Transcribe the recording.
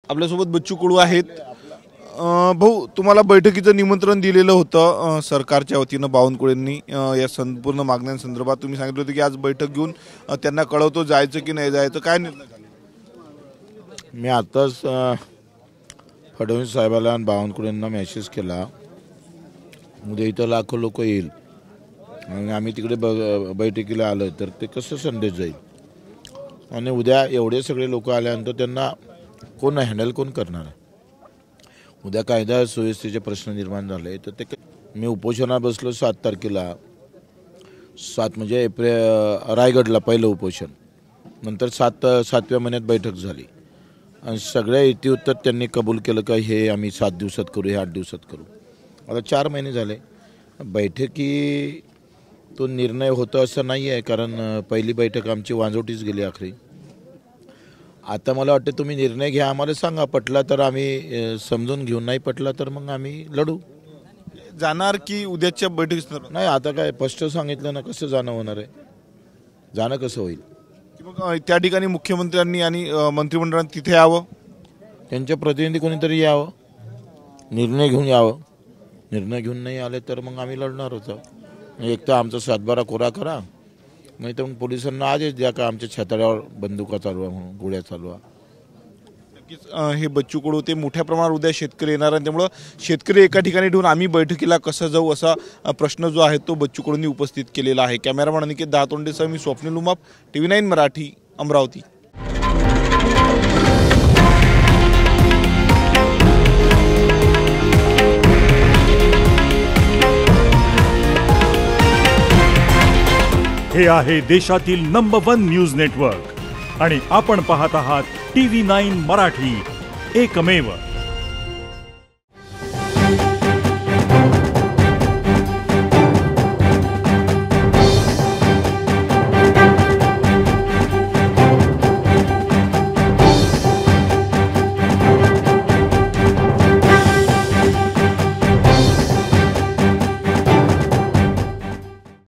आपल्यासोबत बच्चू कडू आहेत। भाऊ, तुम्हाला बैठकीचं निमंत्रण दिलेलं होतं सरकारच्या वतीनं बावनकुळेंनी या संपूर्ण मागण्यांसंदर्भात। तुम्ही सांगितलं होतं की आज बैठक घेऊन त्यांना कळवतो जायचं की नाही जायचं, काय निर्णय झाला? मी आताच फडणवीस साहेबांना आणि बावनकुळेंना मेसेज केला, उद्या इथं लाखो लोक येईल आणि आम्ही तिकडे बैठकीला आलं तर ते कसं संदेश जाईल आणि उद्या एवढे सगळे लोक आल्यानंतर त्यांना कोण हँडल कोण करणार आहे? उद्या कायदा सुव्यवस्थेचे प्रश्न निर्माण झाले तर ते मी उपोषणात बसलो 7 तारखेला, 7 म्हणजे एप्रिल रायगडला पहिलं उपोषण, नंतर 7व्या महिन्यात बैठक झाली आणि सगळ्या इतिउत्तर त्यांनी कबूल केलं का हे आम्ही 7 दिवसात करू, हे 8 दिवसात करू। आता 4 महिने झाले बैठकी तो निर्णय होतो असं नाही आहे, कारण पहिली बैठक आमची वांजोटीच गेली आखरी। आता मला वाटतं तुम्ही निर्णय घ्या, आम्हाला सांगा, पटला तर आम्ही समजून घेऊन, नाही पटला तर मग आम्ही लढू। जाणार की उद्याच्या बैठकीत? नाही, आता काय स्पष्ट सांगितलं ना, कसं जाणं होणार आहे, जाणं कसं होईल? मग त्या ठिकाणी मुख्यमंत्र्यांनी आणि मंत्रिमंडळाने तिथे यावं, त्यांचे प्रतिनिधी कोणीतरी यावं, निर्णय घेऊन यावं। निर्णय घेऊन नाही आले तर मग आम्ही लढणार होतो। एक तर आमचा सातबारा कोरा करा, नाही तर मग पोलिसांना आदेश द्या का आमच्या छताड्यावर बंदुका चालवा, म्हणून गोळ्या चालवा। नक्कीच हे बच्चू कडू ते मोठ्या प्रमाणावर उद्या शेतकरी येणार आणि त्यामुळे शेतकरी एका ठिकाणी ठेवून आम्ही बैठकीला कसं जाऊ असा प्रश्न जो आहे तो बच्चू कडूंनी उपस्थित केलेला आहे। कॅमेरामॅन अनिकेत दहातोंडेसह मी स्वप्नील उमाप, TV9 मराठी, अमरावती। हे आहे देशातील नंबर 1 न्यूज नेटवर्क आणि आपण पाहत आहात TV9 मराठी, एकमेव।